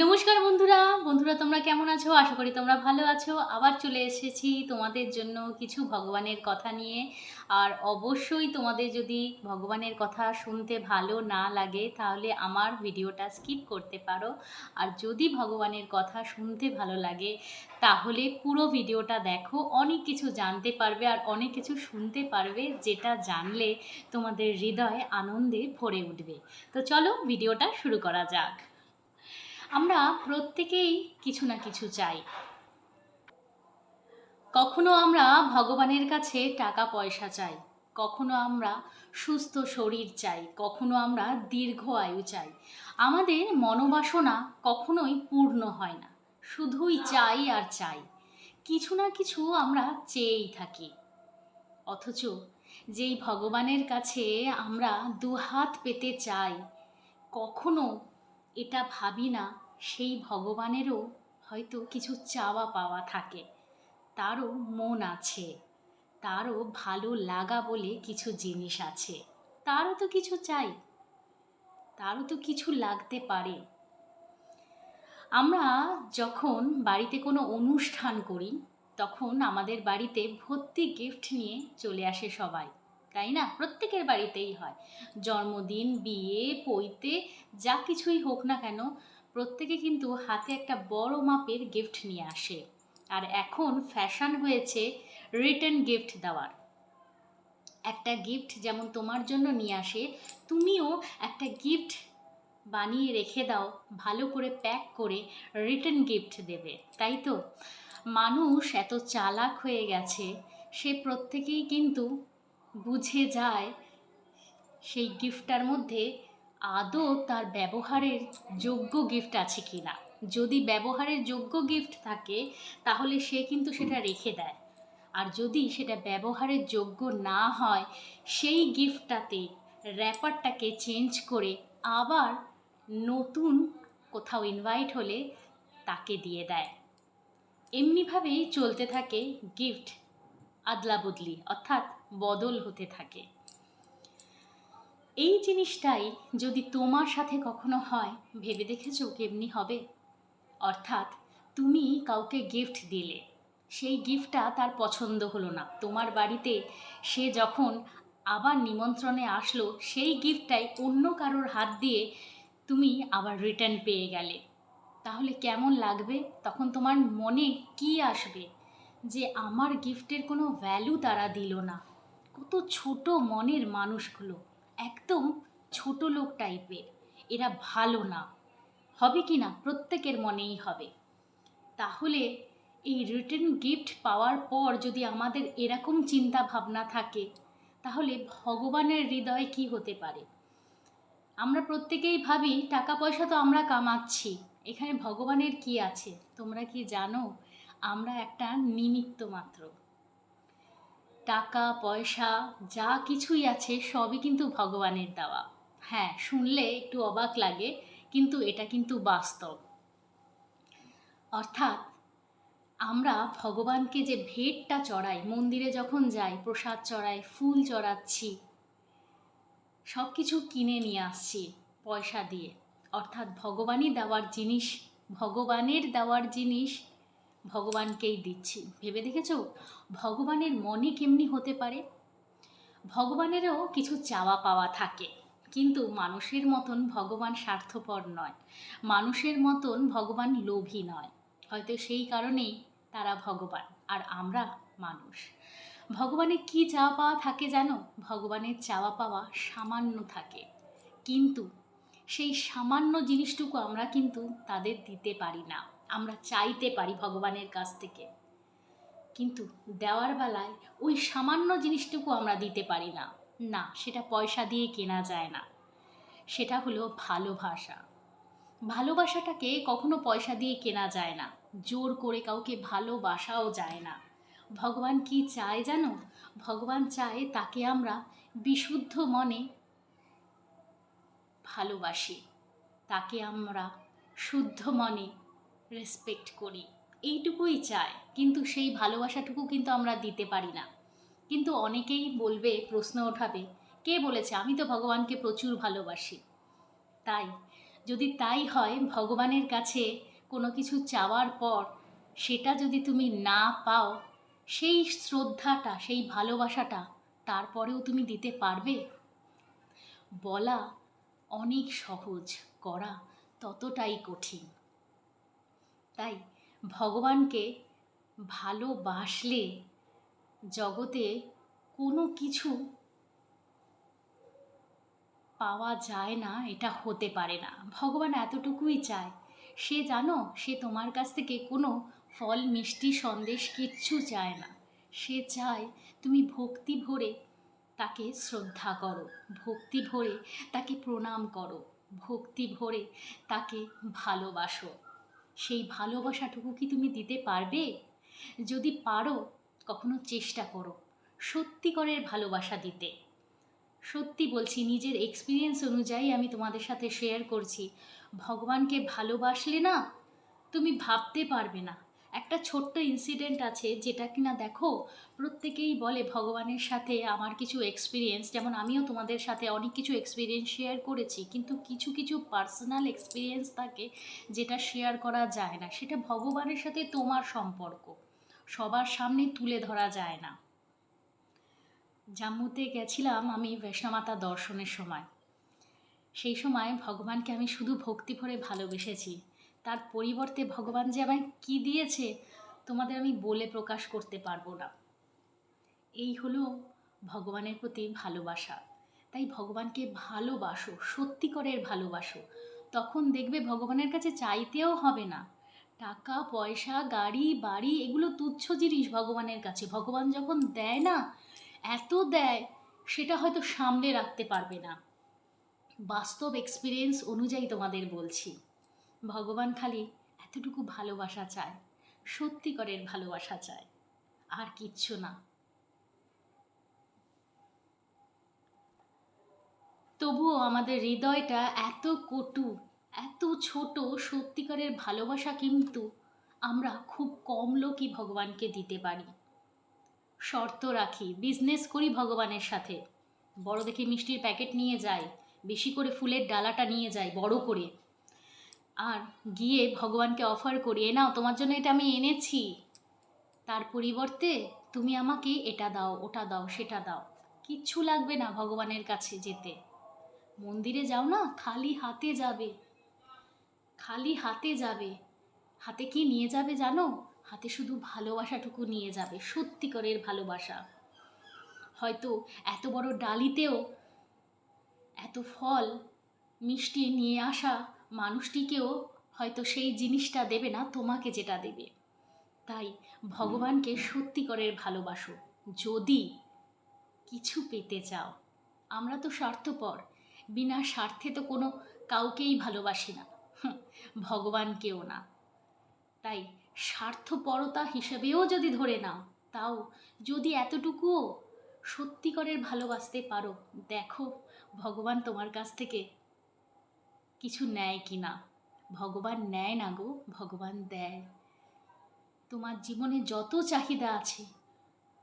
নমস্কার বন্ধুরা। বন্ধুরা তোমরা কেমন আছো? আশা করি তোমরা ভালো আছো। আবার চলে এসেছি তোমাদের জন্য কিছু ভগবানের কথা নিয়ে। আর অবশ্যই তোমাদের যদি ভগবানের কথা শুনতে ভালো না লাগে তাহলে আমার ভিডিওটা স্কিপ করতে পারো। আর যদি ভগবানের কথা শুনতে ভালো লাগে তাহলে পুরো ভিডিওটা দেখো, অনেক কিছু জানতে পারবে আর অনেক কিছু শুনতে পারবে, যেটা জানলে তোমাদের হৃদয় আনন্দে ভরে উঠবে। তো চলো ভিডিওটা শুরু করা যাক। আমরা প্রত্যেকেই কিছু না কিছু চাই। কখনো আমরা ভগবানের কাছে টাকা পয়সা চাই, কখনো আমরা সুস্থ শরীর চাই, কখনো আমরা দীর্ঘ আয়ু চাই। আমাদের মনোবাসনা কখনোই পূর্ণ হয় না, শুধুই চাই আর চাই। কিছু না কিছু আমরা চেয়েই থাকি। অথচ যেই ভগবানের কাছে আমরা দুহাত পেতে চাই, কখনো এটা ভাবি না সেই ভগবানেরও হয়তো কিছু চাওয়া পাওয়া থাকে, তারও মন আছে, তারও ভালো লাগা বলে কিছু জিনিস আছে, তারও তো কিছু চাই, তারও তো কিছু লাগতে পারে। আমরা যখন বাড়িতে কোনো অনুষ্ঠান করি তখন আমাদের বাড়িতে ভর্তি গিফট নিয়ে চলে আসে সবাই, তাই না? প্রত্যেকের বাড়িতেই হয়। জন্মদিন, বিয়ে, পৈতে, যা কিছুই হোক না কেন, প্রত্যেকে কিন্তু হাতে একটা বড় মাপের গিফট নিয়ে আসে। আর এখন ফ্যাশন হয়েছে রিটার্ন গিফট দেওয়ার। একটা গিফট যেমন তোমার জন্য নিয়ে আসে, তুমিও একটা গিফট বানিয়ে রেখে দাও, ভালো করে প্যাক করে রিটার্ন গিফট দেবে, তাই তো? মানুষ এত চালাক হয়ে গেছে, সে প্রত্যেকেই কিন্তু বুঝে যায় সেই গিফটটার মধ্যে আদৌ তার ব্যবহারের যোগ্য গিফট আছে কি না। যদি ব্যবহারের যোগ্য গিফট থাকে তাহলে সে কিন্তু সেটা রেখে দেয়। আর যদি সেটা ব্যবহারের যোগ্য না হয়, সেই গিফটটাতে র্যাপারটাকে চেঞ্জ করে আবার নতুন কোথাও ইনভাইট হলে তাকে দিয়ে দেয়। এমনিভাবেই চলতে থাকে গিফট, আদলা বদলি অর্থাৎ বদল হতে থাকে। এই জিনিসটাই যদি তোমার সাথে কখনো হয়, ভেবে দেখেছো কেমনি হবে? অর্থাৎ তুমি কাউকে গিফট দিলে, সেই গিফটটা তার পছন্দ হলো না, তোমার বাড়িতে সে যখন আবার নিমন্ত্রণে আসলো সেই গিফটটাই অন্য কারোর হাত দিয়ে তুমি আবার রিটার্ন পেয়ে গেলে, তাহলে কেমন লাগবে? তখন তোমার মনে কি আসবে? যে আমার গিফটের কোনো ভ্যালু তারা দিল না। কত ছোট মনের মানুষগুলো, একদম ছোট লোক টাইপের, এরা ভালো না, হবে কি না? প্রত্যেকের মনেই হবে। তাহলে এই রিটার্ন গিফট পাওয়ার পর যদি আমাদের এরকম চিন্তা ভাবনা থাকে, তাহলে ভগবানের হৃদয় কি হতে পারে? আমরা প্রত্যেকেই ভাবি টাকা পয়সা তো আমরা কামাচ্ছি, এখানে ভগবানের কি আছে? তোমরা কি জানো আমরা একটা নিমিত্ত মাত্র। টাকা পয়সা যা কিছুই আছে সবই কিন্তু ভগবানের দেওয়া। হ্যাঁ, শুনলে একটু অবাক লাগে, কিন্তু এটা কিন্তু বাস্তব। অর্থাৎ আমরা ভগবানকে যে ভেটটা চড়াই, মন্দিরে যখন যাই প্রসাদ চড়াই, ফুল চড়াচ্ছি, সব কিছু কিনে নিয়ে আসছি পয়সা দিয়ে। অর্থাৎ ভগবানই দেওয়ার জিনিস, ভগবানের দেওয়ার জিনিস ভগবানকেই দিচ্ছি। ভেবে দেখেছো ভগবানের মনে কেমনি হতে পারে? ভগবানেরও কিছু চাওয়া পাওয়া থাকে, কিন্তু মানুষের মতন ভগবান স্বার্থপর নয়, মানুষের মতন ভগবান লোভী নয়। হয়তো সেই কারণেই তারা ভগবান আর আমরা মানুষ। ভগবানের কি চাওয়া পাওয়া থাকে জানো? ভগবানের চাওয়া পাওয়া সামান্য থাকে, কিন্তু সেই সামান্য জিনিসটুকু আমরা কিন্তু তাদের দিতে পারি না। আমরা চাইতে পারি ভগবানের কাছ থেকে, কিন্তু দেওয়ার বেলায় ওই সামান্য জিনিসটুকু আমরা দিতে পারি না। না, সেটা পয়সা দিয়ে কেনা যায় না। সেটা হলো ভালোবাসা। ভালোবাসাটাকে কখনো পয়সা দিয়ে কেনা যায় না, জোর করে কাউকে ভালোবাসাও যায় না। ভগবান কি চায় জানো? ভগবান চায় তাকে আমরা বিশুদ্ধ মনে ভালোবাসি, তাকে আমরা শুদ্ধ মনে রেসপেক্ট করি, এইটুকুই চায়। কিন্তু সেই ভালোবাসাটুকু কিন্তু আমরা দিতে পারি না। কিন্তু অনেকেই বলবে, প্রশ্ন ওঠাবে, কে বলেছে? আমি তো ভগবানকে প্রচুর ভালোবাসি। তাই যদি তাই হয়, ভগবানের কাছে কোনো কিছু চাওয়ার পর সেটা যদি তুমি না পাও, সেই শ্রদ্ধাটা, সেই ভালোবাসাটা তারপরেও তুমি দিতে পারবে? বলা অনেক সহজ, করা ততটাই কঠিন। তাই ভগবানকে ভালোবাসলে জগতে কোনো কিছু পাওয়া যায় না, এটা হতে পারে না। ভগবান এতটুকুই চায়, সে জানো, সে তোমার কাছ থেকে কোনো ফল, মিষ্টি, সন্দেশ কিচ্ছু চায় না। সে চায় তুমি ভক্তি ভরে তাকে শ্রদ্ধা করো, ভক্তি ভরে তাকে প্রণাম করো, ভক্তি ভরে তাকে ভালোবাসো। সেই ভালোবাসাটুকু কি তুমি দিতে পারবে? যদি পারো, কখনো চেষ্টা করো সত্যিকারের ভালোবাসা দিতে। সত্যি বলছি, নিজের এক্সপিরিয়েন্স অনুযায়ী আমি তোমাদের সাথে শেয়ার করছি। ভগবানকে ভালোবাসলে না, তুমি ভাবতে পারবে না। একটা ছোট্ট ইনসিডেন্ট আছে, যেটা কিনা দেখো, প্রত্যেকেই বলে ভগবানের সাথে আমার কিছু এক্সপিরিয়েন্স, যেমন আমিও তোমাদের সাথে অনেক কিছু এক্সপিরিয়েন্স শেয়ার করেছি, কিন্তু কিছু কিছু পার্সোনাল এক্সপিরিয়েন্স থাকে যেটা শেয়ার করা যায় না। সেটা ভগবানের সাথে তোমার সম্পর্ক সবার সামনে তুলে ধরা যায় না। জম্মুতে গেছিলাম আমি বৈষ্ণমাতা দর্শনের সময়। সেই সময় ভগবানকে আমি শুধু ভক্তি ভরে ভালোবেসেছি। তার পরিবর্তে ভগবান যে আমায় কী দিয়েছে তোমাদের আমি বলে প্রকাশ করতে পারবো না। এই হলো ভগবানের প্রতি ভালোবাসা। তাই ভগবানকে ভালোবাসো, সত্যিকারের ভালোবাসো। তখন দেখবে ভগবানের কাছে চাইতেও হবে না। টাকা পয়সা, গাড়ি বাড়ি, এগুলো তুচ্ছ জিনিস ভগবানের কাছে। ভগবান যখন দেয় না, এত দেয়, সেটা হয়তো সামলে রাখতে পারবে না। বাস্তব এক্সপিরিয়েন্স অনুযায়ী তোমাদের বলছি, ভগবান খালি এতটুকু ভালোবাসা চায়, সত্যিকারের ভালোবাসা চায়, আর কিচ্ছু না। তবুও আমাদের হৃদয়টা এত কটু, এত ছোট, সত্যিকারের ভালোবাসা কিন্তু আমরা খুব কম লোকই ভগবানকে দিতে পারি। শর্ত রাখি, বিজনেস করি ভগবানের সাথে, বড় দেখে মিষ্টির প্যাকেট নিয়ে যাই, বেশি করে ফুলের ডালাটা নিয়ে যাই বড় করে, আর গিয়ে ভগবানকে অফার করি, এ নাও তোমার জন্য এটা আমি এনেছি, তার পরিবর্তে তুমি আমাকে এটা দাও, ওটা দাও, সেটা দাও। কিচ্ছু লাগবে না ভগবানের কাছে যেতে। মন্দিরে যাও না, খালি হাতে যাবে, খালি হাতে যাবে। হাতে কি নিয়ে যাবে জানো? হাতে শুধু ভালোবাসাটুকু নিয়ে যাবে, সত্যিকারের ভালোবাসা। হয়তো এত বড় ডালিতেও এত ফল মিষ্টি নিয়ে আসা মানুষটিকেও হয়তো সেই জিনিসটা দেবে না, তোমাকে যেটা দেবে। তাই ভগবানকে সত্যিকারের ভালোবাসো যদি কিছু পেতে চাও। আমরা তো স্বার্থপর, বিনা স্বার্থে তো কোনো কাউকেই ভালোবাসি না, ভগবানকেও না। তাই স্বার্থপরতা হিসেবেও যদি ধরে নাও, তাও যদি এতটুকুও সত্যিকারের ভালোবাসতে পারো, দেখো ভগবান তোমার কাছ থেকে কিছু নেয় কি না। ভগবান নেয় না গো, ভগবান দেয়। তোমার জীবনে যত চাহিদা আছে,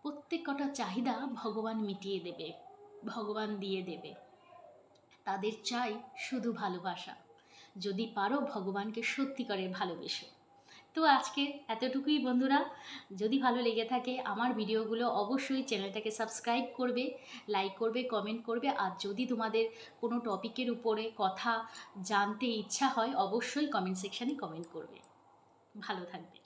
প্রত্যেক কটা চাহিদা ভগবান মিটিয়ে দেবে, ভগবান দিয়ে দেবে। তাদের চাই শুধু ভালোবাসা। যদি পারো ভগবানকে সত্যিকারের ভালোবেসো। তো আজকে এতটুকুই বন্ধুরা। যদি ভালো লেগে থাকে আমার ভিডিওগুলো, অবশ্যই চ্যানেলটাকে সাবস্ক্রাইব করবে, লাইক করবে, কমেন্ট করবে। আর যদি তোমাদের কোনো টপিকের উপরে কথা জানতে ইচ্ছা হয়, অবশ্যই কমেন্ট সেকশানে কমেন্ট করবে। ভালো থাকবে।